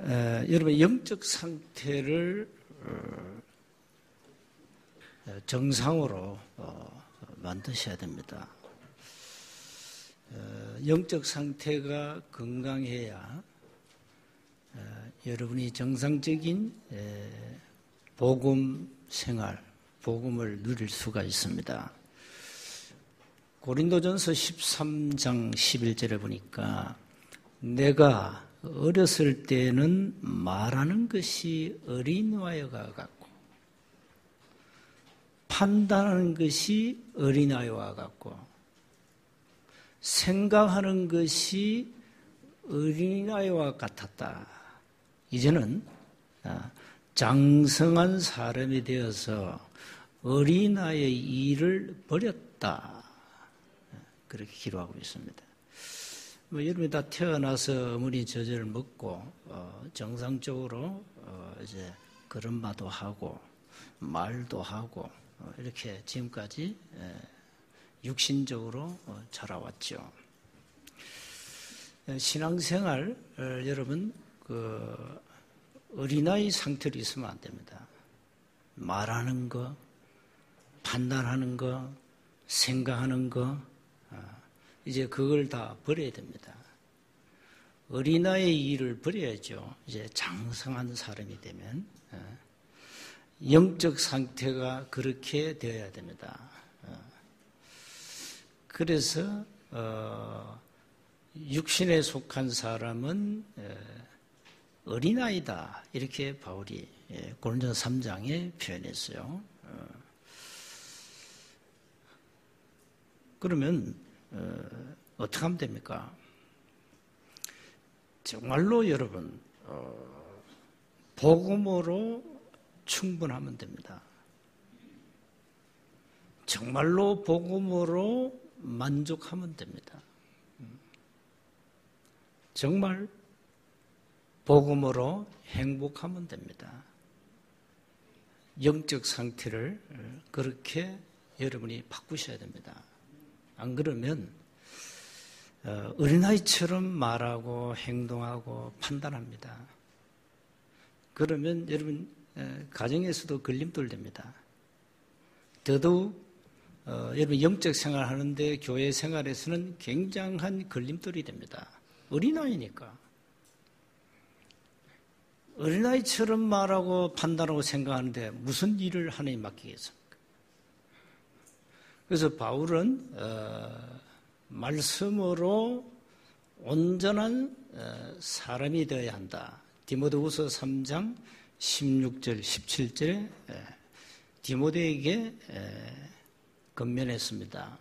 여러분 영적 상태를 정상으로 만드셔야 됩니다. 영적 상태가 건강해야 여러분이 정상적인 복음 생활, 복음을 누릴 수가 있습니다. 고린도전서 13장 11절에 보니까 내가 어렸을 때는 말하는 것이 어린아이와 같고 판단하는 것이 어린아이와 같고 생각하는 것이 어린아이와 같았다. 이제는 장성한 사람이 되어서 어린아이의 일을 버렸다. 그렇게 기록하고 있습니다. 여러분이 다 태어나서 어머니 젖을 먹고 정상적으로 이제 걸음마도 하고 말도 하고 이렇게 지금까지 육신적으로 자라왔죠. 신앙생활 여러분 어린아이 상태로 있으면 안 됩니다. 말하는 거, 판단하는 거, 생각하는 거 이제 그걸 다 버려야 됩니다. 어린아이의 일을 버려야죠. 이제 장성한 사람이 되면 영적 상태가 그렇게 되어야 됩니다. 그래서 육신에 속한 사람은 어린아이다 이렇게 바울이 고린도서 3장에 표현했어요. 그러면 어떻게 하면 됩니까? 정말로 여러분 복음으로 충분하면 됩니다. 정말로 복음으로 만족하면 됩니다. 정말 복음으로 행복하면 됩니다. 영적 상태를 그렇게 여러분이 바꾸셔야 됩니다. 안 그러면 어린아이처럼 말하고 행동하고 판단합니다. 그러면 여러분 가정에서도 걸림돌 됩니다. 더더욱 여러분 영적 생활 하는데 교회 생활에서는 굉장한 걸림돌이 됩니다. 어린아이니까. 어린아이처럼 말하고 판단하고 생각하는데 무슨 일을 하나님 맡기겠습니까? 그래서 바울은 말씀으로 온전한 사람이 되어야 한다. 디모데후서 3장 16절 17절에 디모데에게 권면했습니다.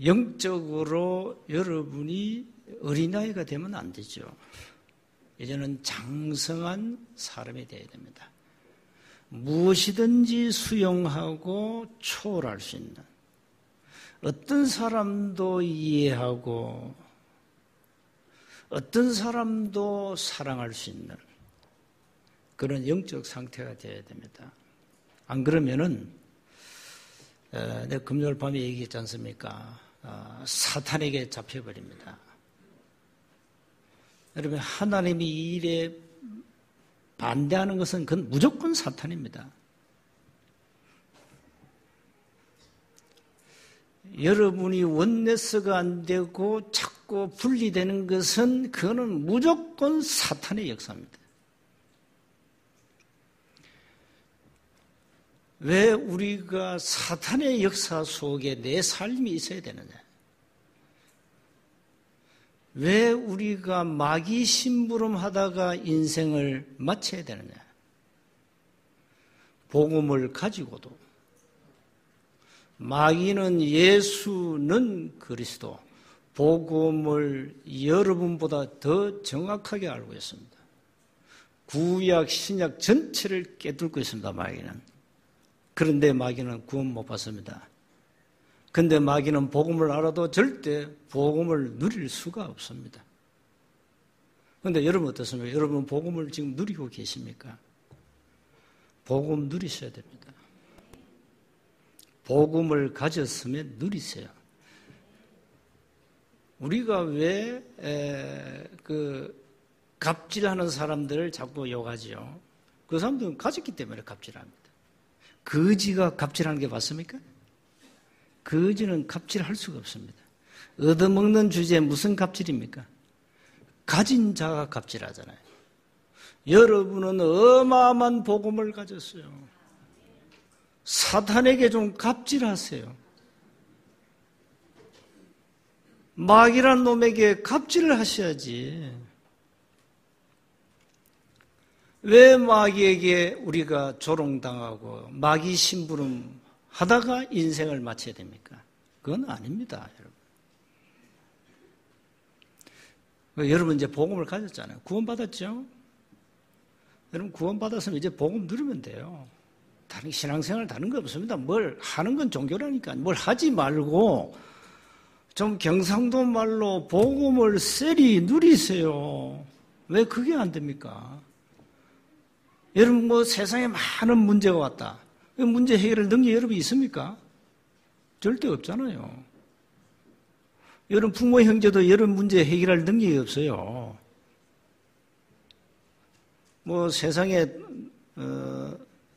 영적으로 여러분이 어린아이가 되면 안 되죠. 이제는 장성한 사람이 되어야 됩니다. 무엇이든지 수용하고 초월할 수 있는 어떤 사람도 이해하고 어떤 사람도 사랑할 수 있는 그런 영적 상태가 되어야 됩니다. 안 그러면은 내가 금요일 밤에 얘기했지 않습니까? 사탄에게 잡혀버립니다. 여러분 하나님이 이 일에 반대하는 것은 그건 무조건 사탄입니다. 여러분이 원네스가 안 되고 자꾸 분리되는 것은 그거는 무조건 사탄의 역사입니다. 왜 우리가 사탄의 역사 속에 내 삶이 있어야 되느냐? 왜 우리가 마귀 심부름하다가 인생을 마쳐야 되느냐? 복음을 가지고도 마귀는 예수는 그리스도 복음을 여러분보다 더 정확하게 알고 있습니다. 구약 신약 전체를 깨뚫고 있습니다. 마귀는. 그런데 마귀는 구원 못 받습니다. 그런데 마귀는 복음을 알아도 절대 복음을 누릴 수가 없습니다. 그런데 여러분 어떻습니까? 여러분 복음을 지금 누리고 계십니까? 복음 누리셔야 됩니다. 복음을 가졌으면 누리세요. 우리가 왜 갑질하는 사람들을 자꾸 욕하지요? 그 사람들은 가졌기 때문에 갑질합니다. 거지가 갑질하는 게 맞습니까? 거지는 갑질할 수가 없습니다. 얻어먹는 주제에 무슨 갑질입니까? 가진 자가 갑질하잖아요. 여러분은 어마어마한 복음을 가졌어요. 사탄에게 좀 갑질하세요. 마귀란 놈에게 갑질을 하셔야지. 왜 마귀에게 우리가 조롱당하고 마귀 심부름 하다가 인생을 마쳐야 됩니까? 그건 아닙니다, 여러분. 여러분 이제 복음을 가졌잖아요. 구원받았죠? 여러분 구원받았으면 이제 복음 누리면 돼요. 다른 신앙생활 다른 거 없습니다. 뭘 하는 건 종교라니까. 뭘 하지 말고 좀 경상도 말로 복음을 세리 누리세요. 왜 그게 안 됩니까? 여러분 뭐 세상에 많은 문제가 왔다. 그 문제 해결할 능력이 여러분 있습니까? 절대 없잖아요. 여러분 부모 형제도 여러분 문제 해결할 능력이 없어요. 뭐 세상에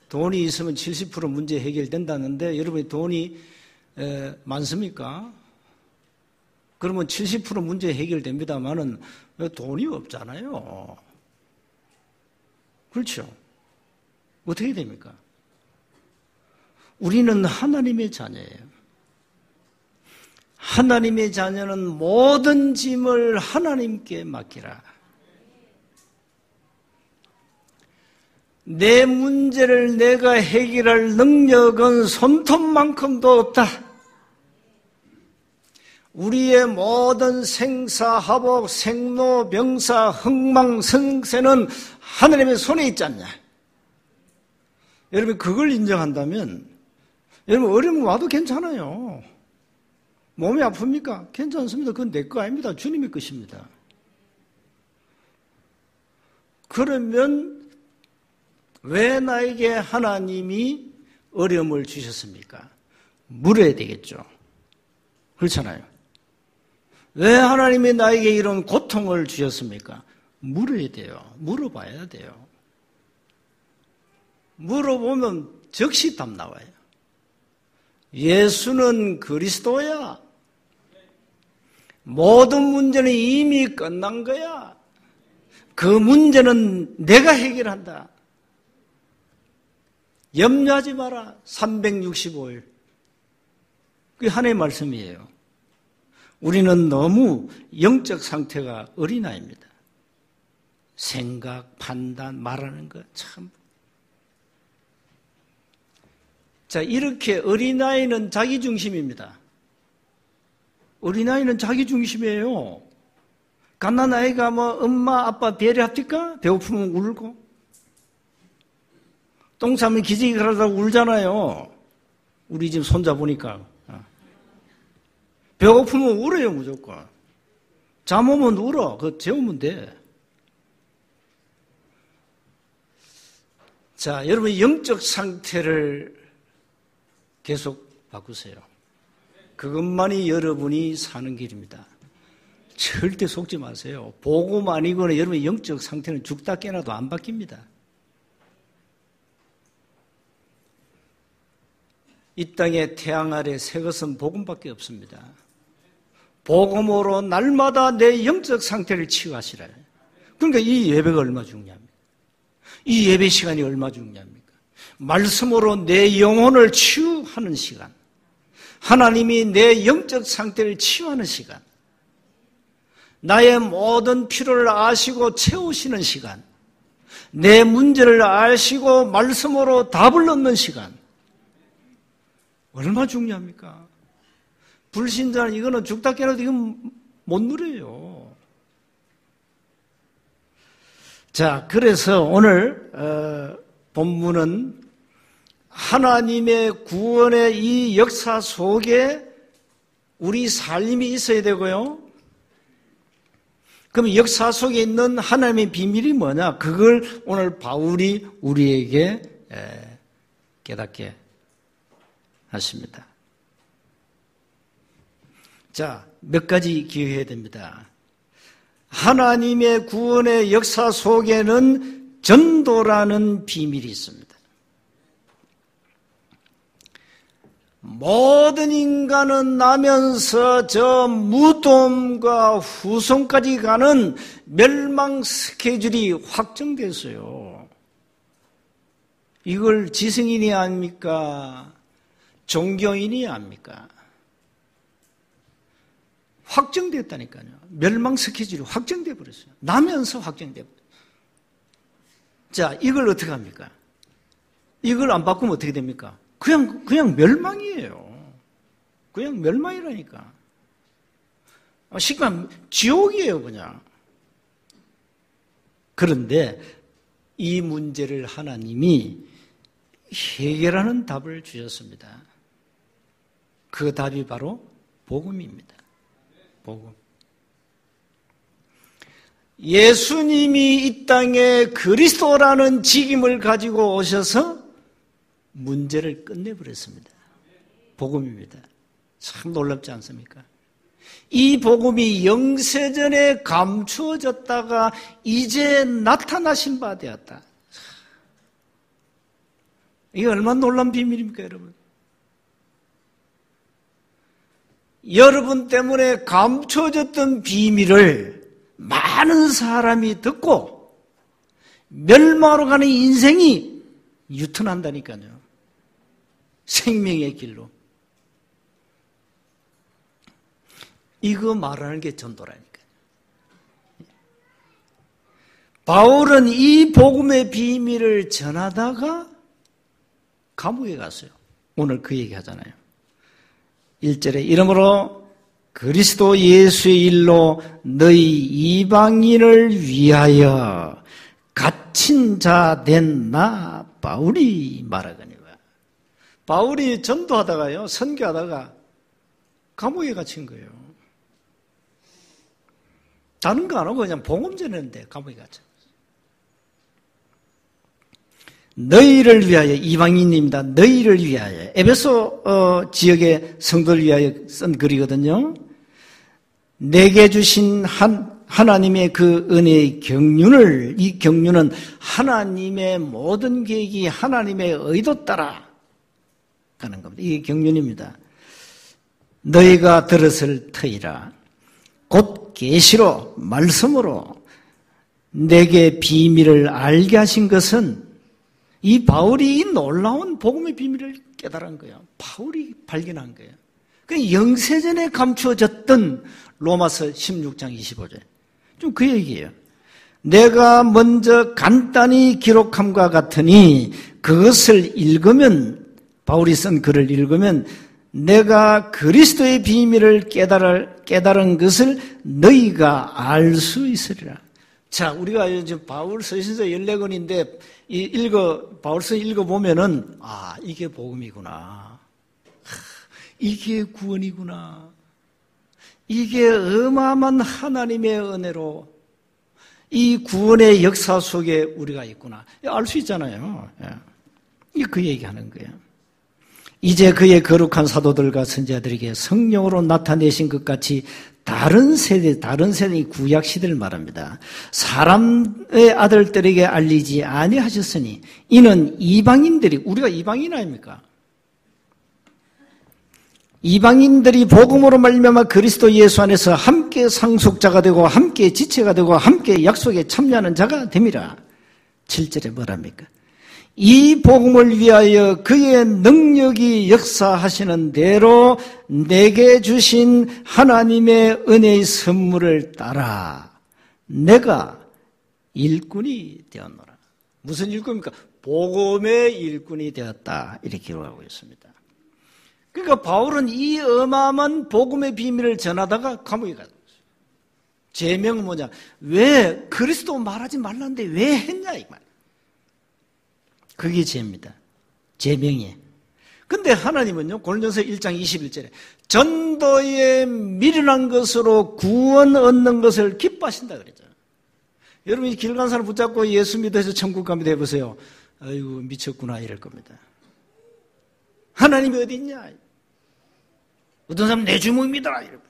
돈이 있으면 70% 문제 해결된다는데 여러분이 돈이 많습니까? 그러면 70% 문제 해결됩니다만은 돈이 없잖아요. 그렇죠? 어떻게 됩니까? 우리는 하나님의 자녀예요. 하나님의 자녀는 모든 짐을 하나님께 맡기라. 내 문제를 내가 해결할 능력은 손톱만큼도 없다. 우리의 모든 생사화복, 생로병사, 흥망성쇠는 하나님의 손에 있지 않냐. 여러분 그걸 인정한다면 여러분 어려움 와도 괜찮아요. 몸이 아픕니까? 괜찮습니다. 그건 내 거 아닙니다. 주님의 것입니다. 그러면 왜 나에게 하나님이 어려움을 주셨습니까? 물어야 되겠죠. 그렇잖아요. 왜 하나님이 나에게 이런 고통을 주셨습니까? 물어야 돼요. 물어봐야 돼요. 물어보면 즉시 답 나와요. 예수는 그리스도야. 모든 문제는 이미 끝난 거야. 그 문제는 내가 해결한다. 염려하지 마라. 365일. 그게 하나님의 말씀이에요. 우리는 너무 영적 상태가 어린아이입니다. 생각, 판단, 말하는 것 참. 자, 이렇게 어린아이는 자기중심입니다. 어린아이는 자기중심이에요. 갓난아이가 뭐 엄마, 아빠 배려합니까? 배고프면 울고. 똥 싸면 기저귀 갈아달라고 울잖아요. 우리 집 손자 보니까. 배고프면 울어요, 무조건. 잠 오면 울어. 그거 재우면 돼. 자, 여러분 영적 상태를 계속 바꾸세요. 그것만이 여러분이 사는 길입니다. 절대 속지 마세요. 복음 아니고는 여러분의 영적 상태는 죽다 깨나도 안 바뀝니다. 이 땅의 태양 아래 새 것은 복음밖에 없습니다. 복음으로 날마다 내 영적 상태를 치유하시라. 그러니까 이 예배가 얼마나 중요합니까? 이 예배 시간이 얼마나 중요합니까? 말씀으로 내 영혼을 치유하는 시간, 하나님이 내 영적 상태를 치유하는 시간, 나의 모든 필요를 아시고 채우시는 시간, 내 문제를 아시고 말씀으로 답을 얻는 시간, 얼마나 중요합니까? 불신자는 이거는 죽다 깨나도 이건 못 누려요. 자, 그래서 오늘 본문은 하나님의 구원의 이 역사 속에 우리 삶이 있어야 되고요. 그럼 역사 속에 있는 하나님의 비밀이 뭐냐? 그걸 오늘 바울이 우리에게 깨닫게 하십니다. 자, 몇 가지 기억해야 됩니다. 하나님의 구원의 역사 속에는 전도라는 비밀이 있습니다. 모든 인간은 나면서 저 무덤과 후손까지 가는 멸망 스케줄이 확정됐어요. 이걸 지성인이 압니까? 종교인이 압니까? 확정됐다니까요. 멸망 스케줄이 확정돼 버렸어요. 나면서 확정돼 버렸어요. 자, 이걸 어떻게 합니까? 이걸 안 바꾸면 어떻게 됩니까? 그냥 멸망이에요. 그냥 멸망이라니까. 쉽게 말하면 지옥이에요, 그냥. 그런데 이 문제를 하나님이 해결하는 답을 주셨습니다. 그 답이 바로 복음입니다. 복음. 예수님이 이 땅에 그리스도라는 직임을 가지고 오셔서 문제를 끝내버렸습니다. 복음입니다. 참 놀랍지 않습니까? 이 복음이 영세전에 감추어졌다가 이제 나타나신 바 되었다. 이게 얼마나 놀라운 비밀입니까, 여러분? 여러분 때문에 감추어졌던 비밀을 많은 사람이 듣고 멸망으로 가는 인생이 유턴한다니까요. 생명의 길로. 이거 말하는 게 전도라니까요. 바울은 이 복음의 비밀을 전하다가 감옥에 갔어요. 오늘 그 얘기 하잖아요. 1절에 이러므로 그리스도 예수의 일로 너희 이방인을 위하여 갇힌 자 된 나 바울이 말하거니와. 바울이 전도하다가요, 선교하다가 감옥에 갇힌 거예요. 다른 거 안 하고 그냥 복음 전했는데 감옥에 갇혀. 너희를 위하여, 이방인입니다. 너희를 위하여. 에베소 지역의 성도를 위하여 쓴 글이거든요. 내게 주신 하나님의 그 은혜의 경륜을, 이 경륜은 하나님의 모든 계획이 하나님의 의도 따라 가는 겁니다. 이게 경륜입니다. 너희가 들었을 터이라. 곧 계시로, 말씀으로 내게 비밀을 알게 하신 것은 이 바울이 이 놀라운 복음의 비밀을 깨달은 거예요. 바울이 발견한 거예요. 그 영세전에 감추어졌던 로마서 16장 25절. 좀 그 얘기예요. 내가 먼저 간단히 기록함과 같으니 그것을 읽으면, 바울이 쓴 글을 읽으면 내가 그리스도의 비밀을 깨달은 것을 너희가 알 수 있으리라. 자, 우리가 지금 바울 서신서 14권인데 바울서 읽어보면은, 아, 이게 복음이구나. 이게 구원이구나. 이게 어마어마한 하나님의 은혜로 이 구원의 역사 속에 우리가 있구나. 알 수 있잖아요. 이게 그 얘기하는 거예요. 이제 그의 거룩한 사도들과 선지자들에게 성령으로 나타내신 것 같이 다른 세대 구약 시대를 말합니다. 사람의 아들들에게 알리지 아니하셨으니 이는 이방인들이, 우리가 이방인 아닙니까? 이방인들이 복음으로 말미암아 그리스도 예수 안에서 함께 상속자가 되고 함께 지체가 되고 함께 약속에 참여하는 자가 됨이라. 7절에 뭐랍니까? 이 복음을 위하여 그의 능력이 역사하시는 대로 내게 주신 하나님의 은혜의 선물을 따라 내가 일꾼이 되었노라. 무슨 일꾼입니까? 복음의 일꾼이 되었다. 이렇게 기록하고 있습니다. 그러니까 바울은 이 어마어마한 복음의 비밀을 전하다가 감옥에 갔어요. 제명은 뭐냐? 왜 그리스도 말하지 말라는데 왜 했냐 이 말. 그게 죄입니다. 제명이에요. 근데 하나님은요, 고린도서 1장 21절에 전도에 미련한 것으로 구원 얻는 것을 기뻐하신다 그랬잖아요. 여러분이 길 간 사람 붙잡고 예수 믿어서 천국 갑니다 해보세요. 아이고 미쳤구나 이럴 겁니다. 하나님이 어디 있냐? 어떤 사람 내 주먹 믿어라 이러고.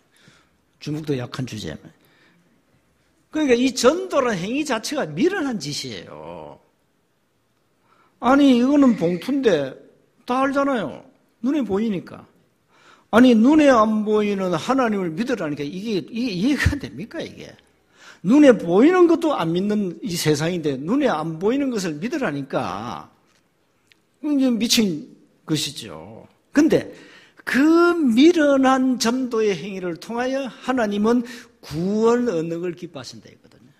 중국도 약한 주제만. 그러니까 이 전도라는 행위 자체가 미련한 짓이에요. 아니, 이거는 봉투인데 다 알잖아요. 눈에 보이니까. 아니, 눈에 안 보이는 하나님을 믿으라니까 이게 이해가 됩니까, 이게? 눈에 보이는 것도 안 믿는 이 세상인데 눈에 안 보이는 것을 믿으라니까 이게 미친 것이죠. 근데 그 미련한 전도의 행위를 통하여 하나님은 구원 얻는 걸 기뻐하신다 했거든요.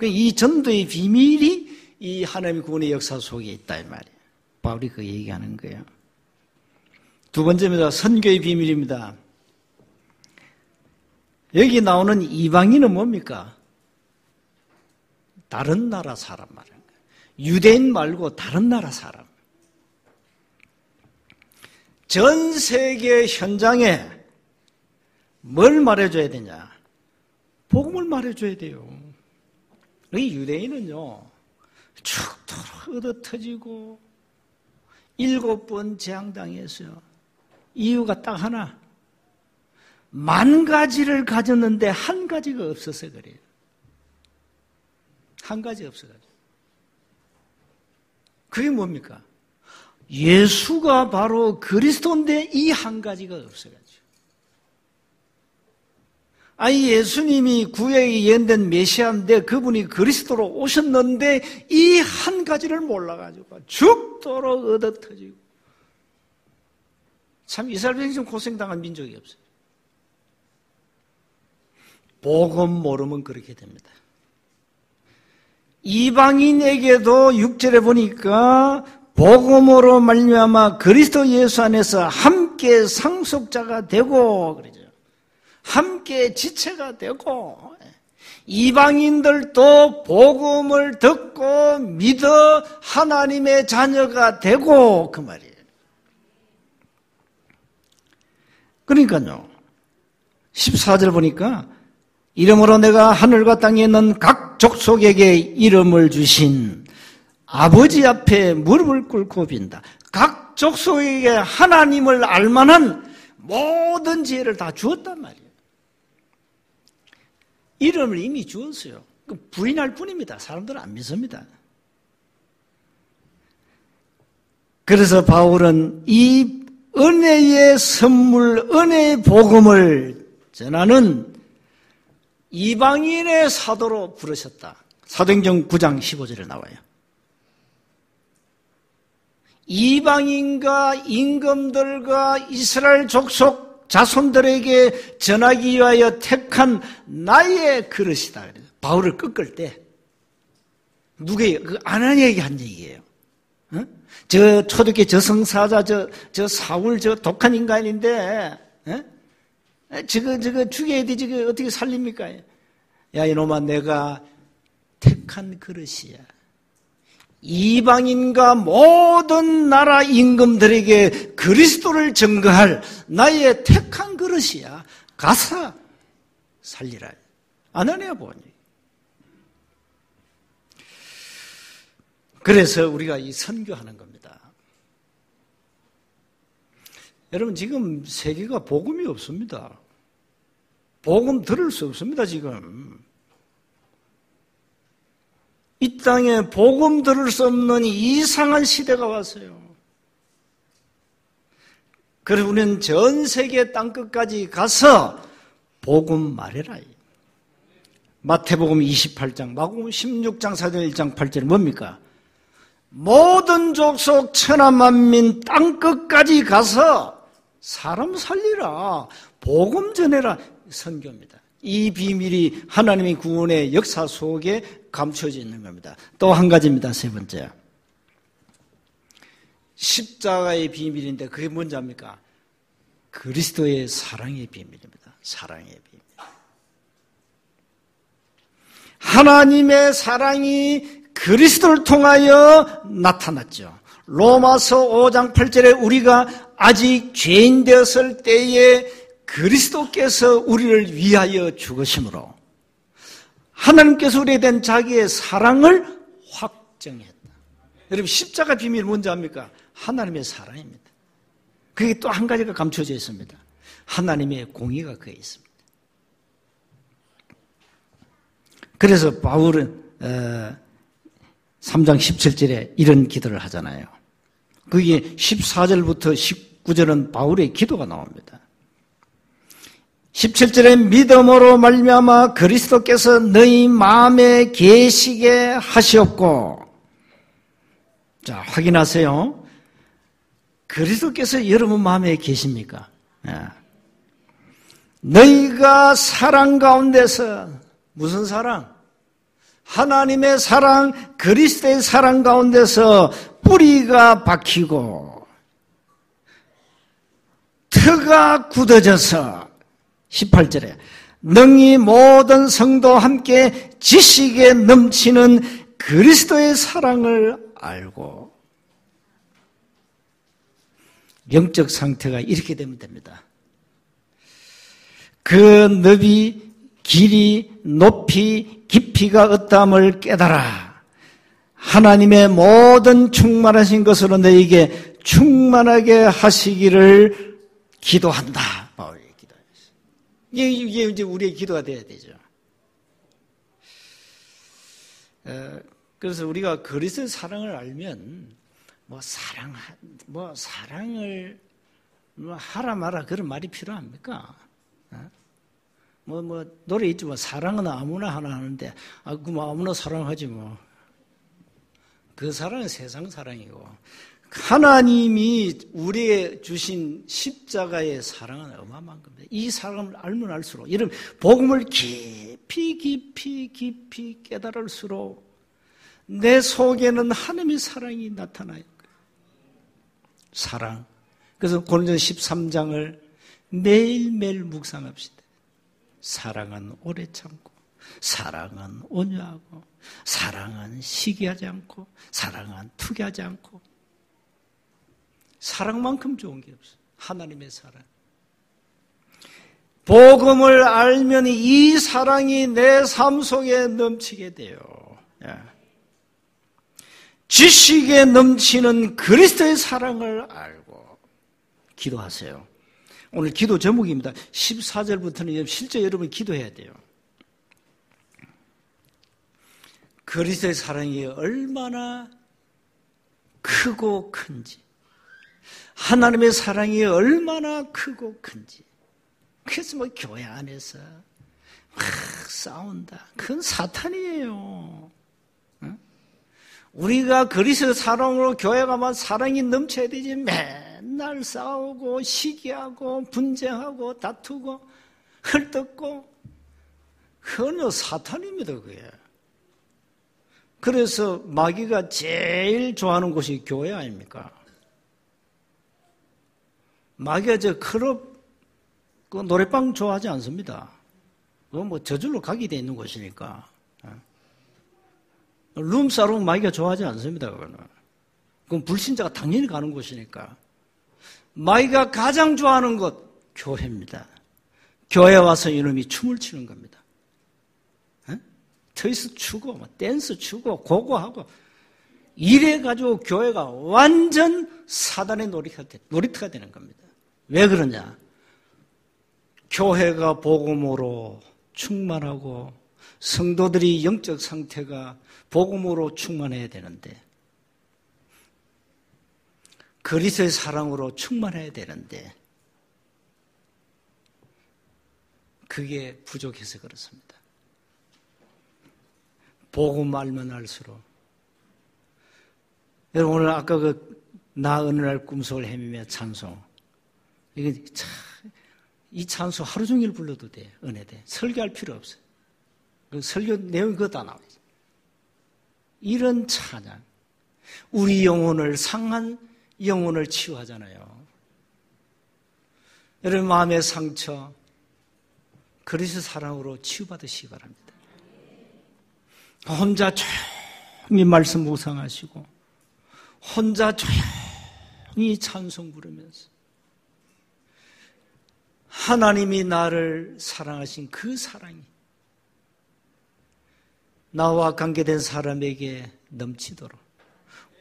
이 전도의 비밀이 이 하나님의 구원의 역사 속에 있다 이 말이에요. 바울이 그 얘기하는 거예요. 두 번째입니다. 선교의 비밀입니다. 여기 나오는 이방인은 뭡니까? 다른 나라 사람 말이에요. 유대인 말고 다른 나라 사람. 전 세계 현장에 뭘 말해줘야 되냐? 복음을 말해줘야 돼요. 이 유대인은요, 죽도록 얻어터지고 7번 재앙당했어요. 이유가 딱 하나. 10,000가지를 가졌는데 한 가지가 없어서 그래요. 한 가지 없어가지고. 그게 뭡니까? 예수가 바로 그리스도인데 이 한 가지가 없어가지고. 아니, 예수님이 구약에 예언된 메시아인데 그분이 그리스도로 오셨는데 이 한 가지를 몰라가지고 죽도록 얻어터지고. 참 이스라엘 백성 고생당한 민족이 없어요. 복음 모르면 그렇게 됩니다. 이방인에게도 6절에 보니까 복음으로 말미암아 그리스도 예수 안에서 함께 상속자가 되고 그러죠. 함께 지체가 되고 이방인들도 복음을 듣고 믿어 하나님의 자녀가 되고 그 말이에요. 그러니까요. 14절 보니까 이름으로 내가 하늘과 땅에 있는 각 족속에게 이름을 주신 아버지 앞에 무릎을 꿇고 빈다. 각 족속에게 하나님을 알만한 모든 지혜를 다 주었단 말이에요. 이름을 이미 주었어요. 부인할 뿐입니다. 사람들은 안 믿습니다. 그래서 바울은 이 은혜의 선물, 은혜의 복음을 전하는 이방인의 사도로 부르셨다. 사도행전 9장 15절에 나와요. 이방인과 임금들과 이스라엘 족속 자손들에게 전하기 위하여 택한 나의 그릇이다. 바울을 꺾을 때 누구예요? 그 아나니에게 한 얘기예요. 어? 저 초대교회 저승사자 저 사울 저 독한 인간인데 저거 죽여야 되지 어떻게 살립니까? 야 이놈아 내가 택한 그릇이야. 이방인과 모든 나라 임금들에게 그리스도를 증거할 나의 택한 그릇이야. 가서 살리라. 아나니아 보니. 그래서 우리가 이 선교하는 겁니다. 여러분 지금 세계가 복음이 없습니다. 복음 들을 수 없습니다. 지금 이 땅에 복음 들을 수 없는 이상한 시대가 왔어요. 그래서 우리는 전 세계 땅끝까지 가서 복음 말해라. 마태복음 28장, 마가복음 16장, 사도행 1장 8절은 뭡니까? 모든 족속 천하만민 땅끝까지 가서 사람 살리라, 복음 전해라, 선교입니다. 이 비밀이 하나님의 구원의 역사 속에 감춰져 있는 겁니다. 또 한 가지입니다. 세 번째. 십자가의 비밀인데 그게 뭔지 압니까? 그리스도의 사랑의 비밀입니다. 사랑의 비밀. 하나님의 사랑이 그리스도를 통하여 나타났죠. 로마서 5장 8절에 우리가 아직 죄인 되었을 때에 그리스도께서 우리를 위하여 죽으심으로 하나님께서 우리에 대한 자기의 사랑을 확정했다. 여러분 십자가 비밀이 뭔지 압니까? 하나님의 사랑입니다. 그게 또 한 가지가 감춰져 있습니다. 하나님의 공의가 그에 있습니다. 그래서 바울은 3장 17절에 이런 기도를 하잖아요. 그게 14절부터 19절은 바울의 기도가 나옵니다. 17절에 믿음으로 말미암아 그리스도께서 너희 마음에 계시게 하시옵고, 자, 확인하세요. 그리스도께서 여러분 마음에 계십니까? 너희가 사랑 가운데서, 무슨 사랑? 하나님의 사랑, 그리스도의 사랑 가운데서 뿌리가 박히고 터가 굳어져서 18절에 능히 모든 성도 함께 지식에 넘치는 그리스도의 사랑을 알고, 영적 상태가 이렇게 되면 됩니다. 그 너비, 길이, 높이, 깊이가 어떠함을 깨달아 하나님의 모든 충만하신 것으로 너에게 충만하게 하시기를 기도한다. 바울이 기도했어요. 이게 이제 우리의 기도가 돼야 되죠. 그래서 우리가 그리스도의 사랑을 알면 사랑을 하라 마라 그런 말이 필요합니까? 노래 있지 사랑은 아무나 하나 하는데 그럼 아무나 사랑하지 뭐. 그 사랑은 세상 사랑이고 하나님이 우리에게 주신 십자가의 사랑은 어마어마한 겁니다. 이 사랑을 알면 알수록, 여러분 복음을 깊이 깨달을수록 내 속에는 하나님의 사랑이 나타나요. 사랑. 그래서 고린도서 13장을 매일매일 묵상합시다. 사랑은 오래 참고, 사랑은 온유하고, 사랑은 시기하지 않고, 사랑은 투기하지 않고. 사랑만큼 좋은 게 없어요. 하나님의 사랑. 복음을 알면 이 사랑이 내 삶 속에 넘치게 돼요. 지식에 넘치는 그리스도의 사랑을 알고 기도하세요. 오늘 기도 제목입니다. 14절부터는 실제 여러분 기도해야 돼요. 그리스도의 사랑이 얼마나 크고 큰지, 하나님의 사랑이 얼마나 크고 큰지. 그래서 교회 안에서 막 싸운다. 그건 사탄이에요. 우리가 그리스도의 사랑으로 교회 가면 사랑이 넘쳐야 되지. 맨날 싸우고 시기하고 분쟁하고 다투고 헐뜯고, 그건 사탄입니다. 그게. 그래서 마귀가 제일 좋아하는 곳이 교회 아닙니까? 마귀가 클럽 그 노래방 좋아하지 않습니다. 그건 저절로 가게 돼 있는 곳이니까. 룸사롱 마귀가 좋아하지 않습니다. 그건 불신자가 당연히 가는 곳이니까. 마귀가 가장 좋아하는 곳 교회입니다. 교회 와서 이놈이 춤을 추는 겁니다. 트위스 추고 댄스 추고 고고하고 이래가지고 교회가 완전 사단의 놀이터가 되는 겁니다. 왜 그러냐? 교회가 복음으로 충만하고 성도들이 영적 상태가 복음으로 충만해야 되는데, 그리스도의 사랑으로 충만해야 되는데 그게 부족해서 그렇습니다. 복음 알면 알수록. 여러분 오늘 아까 나 어느 날 꿈속을 헤매며 찬송, 이게 참, 이 찬송 하루 종일 불러도 돼. 은혜돼. 설교할 필요 없어요. 그 설교 내용이 그거 다 나와요. 이런 찬양, 우리 영혼을, 상한 영혼을 치유하잖아요. 여러분 마음의 상처 그리스도 사랑으로 치유받으시기 바랍니다. 혼자 조용히 말씀 묵상하시고 혼자 조용히 찬송 부르면서 하나님이 나를 사랑하신 그 사랑이 나와 관계된 사람에게 넘치도록,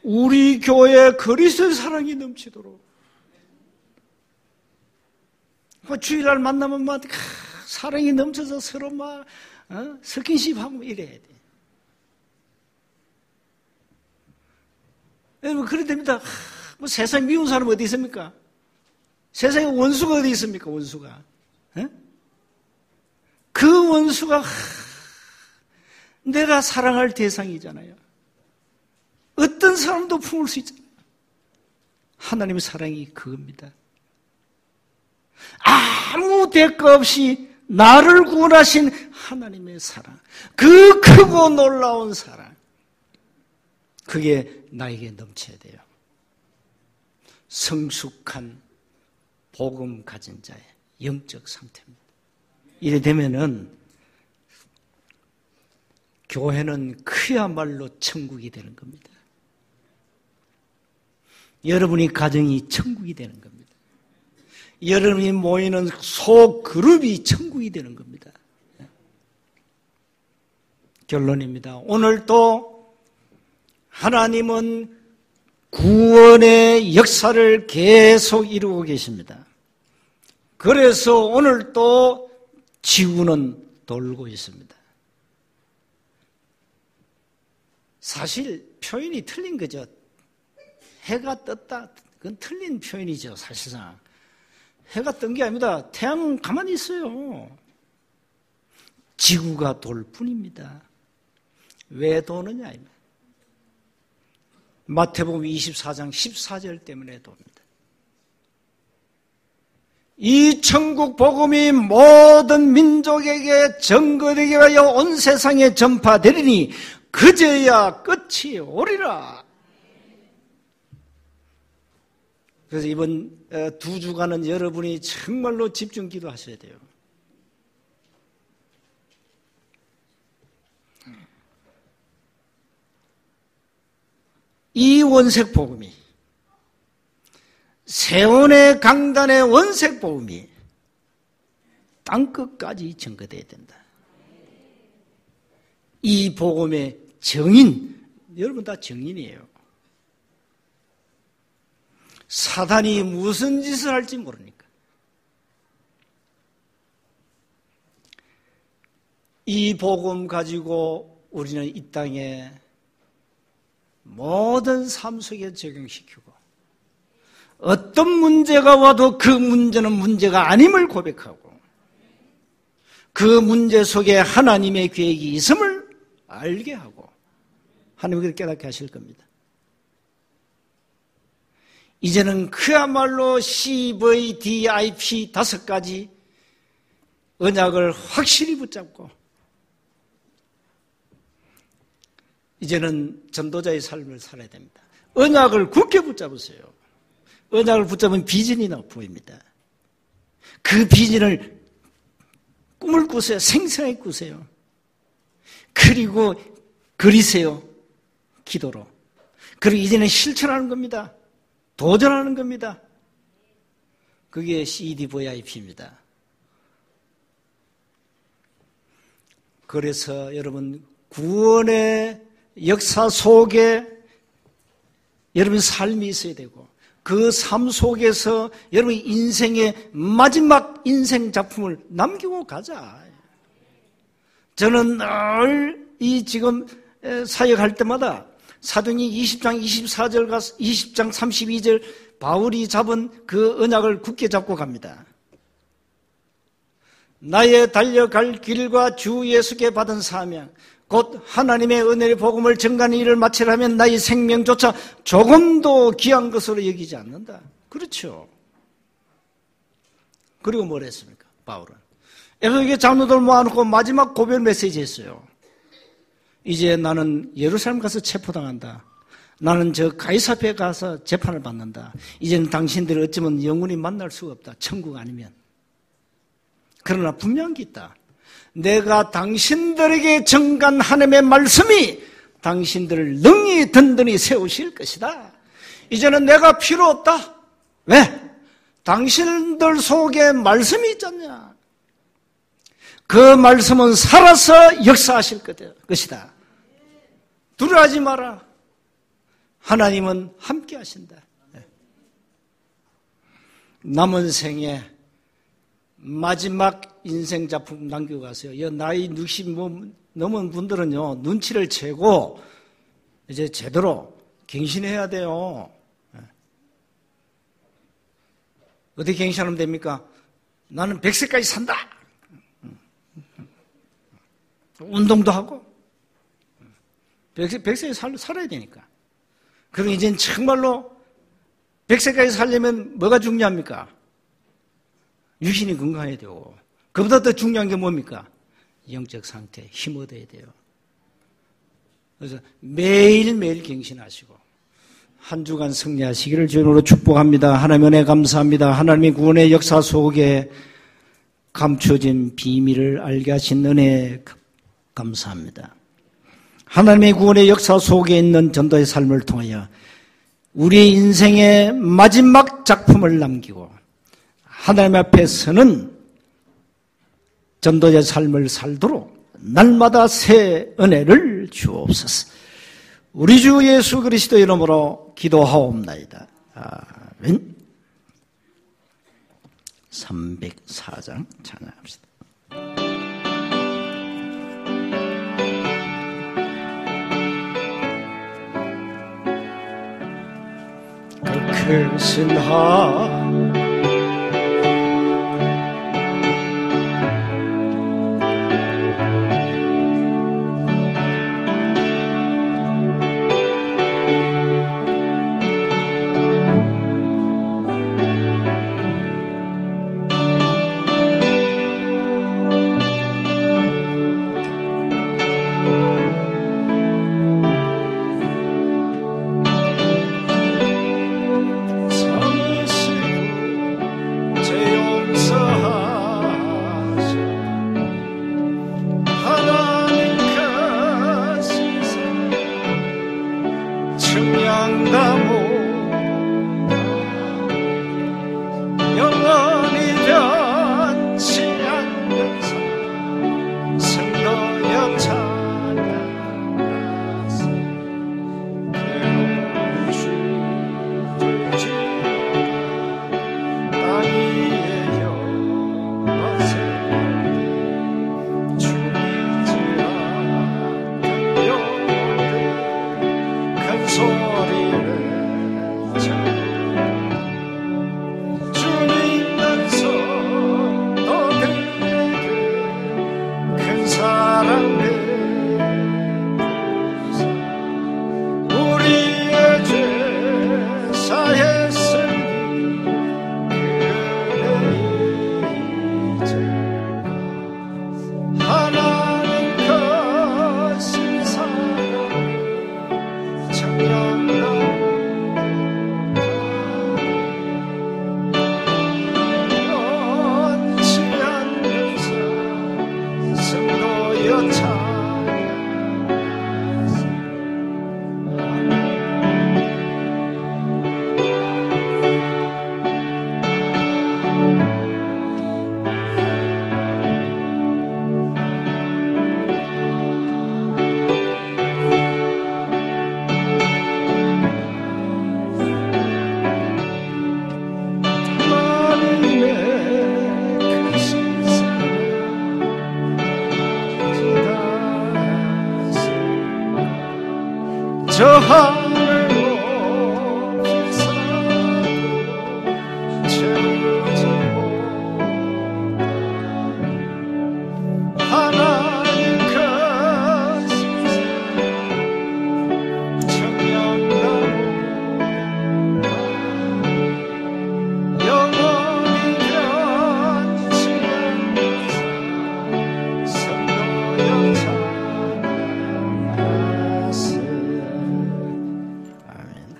우리 교회에 그리스도의 사랑이 넘치도록 주일날 만나면 막 사랑이 넘쳐서 서로 막 스킨십하고 이래야 돼. 여러분 그래 됩니다. 뭐 세상에 미운 사람 어디 있습니까? 세상에 원수가 어디 있습니까? 원수가. 그 원수가 내가 사랑할 대상이잖아요. 어떤 사람도 품을 수 있잖아요. 하나님의 사랑이 그겁니다. 아무 대가 없이 나를 구원하신 하나님의 사랑, 그 크고 놀라운 사랑, 그게 나에게 넘쳐야 돼요. 성숙한 복음 가진 자의 영적 상태입니다. 이래 되면은 교회는 그야말로 천국이 되는 겁니다. 여러분이 가정이 천국이 되는 겁니다. 여러분이 모이는 소그룹이 천국이 되는 겁니다. 결론입니다. 오늘도 하나님은 구원의 역사를 계속 이루고 계십니다. 그래서 오늘도 지구는 돌고 있습니다. 사실 표현이 틀린 거죠. 해가 떴다. 그건 틀린 표현이죠, 사실상. 해가 뜬 게 아닙니다. 태양은 가만히 있어요. 지구가 돌 뿐입니다. 왜 도느냐? 마태복음 24장 14절 때문에 돕니다. 이 천국 복음이 모든 민족에게 전거되게 하여 온 세상에 전파되리니 그제야 끝이 오리라. 그래서 이번 2주간은 여러분이 정말로 집중 기도하셔야 돼요. 이 원색 복음이, 세원의 강단의 원색 복음이 땅끝까지 전거되어야 된다. 이 복음의 정인, 여러분 다 정인이에요. 사단이 무슨 짓을 할지 모르니까. 이 복음 가지고 우리는 이 땅에 모든 삶 속에 적용시키고 어떤 문제가 와도 그 문제는 문제가 아님을 고백하고 그 문제 속에 하나님의 계획이 있음을 알게 하고 하나님께서 깨닫게 하실 겁니다. 이제는 그야말로 CVDIP 5가지 언약을 확실히 붙잡고 이제는 전도자의 삶을 살아야 됩니다. 언약을 굳게 붙잡으세요. 언약을 붙잡으면 비전이 보입니다. 그 비전을 꿈을 꾸세요. 생생하게 꾸세요. 그리고 그리세요. 기도로. 그리고 이제는 실천하는 겁니다. 도전하는 겁니다. 그게 CDVIP입니다. 그래서 여러분 구원의 역사 속에 여러분 삶이 있어야 되고 그 삶 속에서 여러분 인생의 마지막 인생 작품을 남기고 가자. 저는 늘 이 지금 사역할 때마다 사도행전 20장 24절, 20장 32절 바울이 잡은 그 언약을 굳게 잡고 갑니다. 나의 달려갈 길과 주 예수께 받은 사명 곧 하나님의 은혜의 복음을 전가하는 일을 마치려면 나의 생명조차 조금도 귀한 것으로 여기지 않는다. 그렇죠. 그리고 뭘 했습니까? 바울은 에베소교회 장로들 모아놓고 마지막 고별 메시지 했어요. 이제 나는 예루살렘 가서 체포당한다. 나는 저 가이사 앞에 가서 재판을 받는다. 이제는 당신들이 어쩌면 영원히 만날 수가 없다. 천국 아니면. 그러나 분명한 게 있다. 내가 당신들에게 전간 하나님의 말씀이 당신들을 능히 든든히 세우실 것이다. 이제는 내가 필요 없다. 왜? 당신들 속에 말씀이 있잖냐. 그 말씀은 살아서 역사하실 것이다. 두려워하지 마라. 하나님은 함께 하신다. 남은 생에 마지막 인생 작품 남기고 가세요. 나이 60 넘은 분들은요, 눈치를 채고 이제 제대로 갱신해야 돼요. 어떻게 갱신하면 됩니까? 나는 100세까지 산다. 운동도 하고 100세에 살아야 되니까. 그리고 이제는 정말로 100세까지 살려면 뭐가 중요합니까? 유신이 건강해야 되고, 그보다 더 중요한 게 뭡니까? 영적 상태, 힘 얻어야 돼요. 그래서 매일매일 갱신하시고 한 주간 승리하시기를 주님으로 축복합니다. 하나님 은혜 감사합니다. 하나님의 구원의 역사 속에 감춰진 비밀을 알게 하신 은혜 감사합니다. 하나님의 구원의 역사 속에 있는 전도의 삶을 통하여 우리 인생의 마지막 작품을 남기고 하나님 앞에 서는 전도의 삶을 살도록 날마다 새 은혜를 주옵소서. 우리 주 예수 그리스도 이름으로 기도하옵나이다. 아멘. 304장 찬양합시다. 그 크신 저 하늘 높이 쌓아도 채우지 못한 하나님 크신 사랑 청량나무 영원히 변치 않는 성도여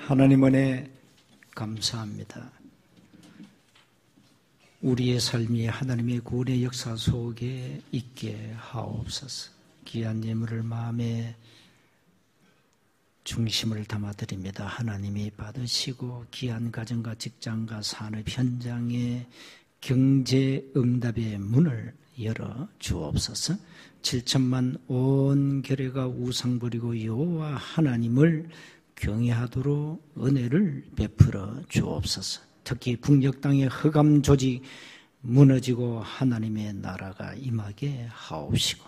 하나님 은혜 감사합니다. 우리의 삶이 하나님의 구원의 역사 속에 있게 하옵소서. 귀한 예물을 마음에 중심을 담아드립니다. 하나님이 받으시고 귀한 가정과 직장과 산업 현장의 경제 응답의 문을 열어 주옵소서. 7천만 온 결회가 우상 버리고 여호와 하나님을 경외하도록 은혜를 베풀어 주옵소서. 특히 북녘 땅의 흑암 조직 무너지고 하나님의 나라가 임하게 하옵시고,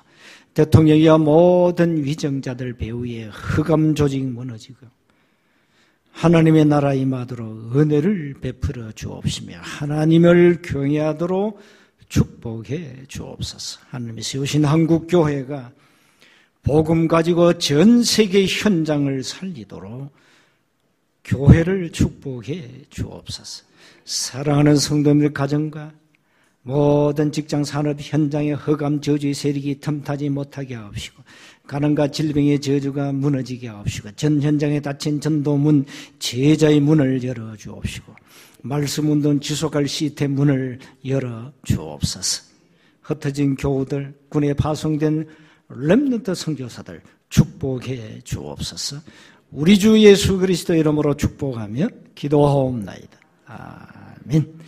대통령이와 모든 위정자들 배후의 흑암 조직 무너지고 하나님의 나라 임하도록 은혜를 베풀어 주옵시며 하나님을 경외하도록 축복해 주옵소서. 하나님이 세우신 한국교회가 복음 가지고 전 세계 현장을 살리도록 교회를 축복해 주옵소서. 사랑하는 성도님들 가정과 모든 직장 산업 현장의 흑암 저주의 세력이 틈타지 못하게 하옵시고, 가난과 질병의 저주가 무너지게 하옵시고, 전 현장에 닫힌 전도문 제자의 문을 열어 주옵시고, 말씀 운동 지속할 시스템 문을 열어 주옵소서. 흩어진 교우들, 군에 파송된 렘넌트 선교사들 축복해 주옵소서. 우리 주 예수 그리스도 이름으로 축복하며 기도하옵나이다. 아멘.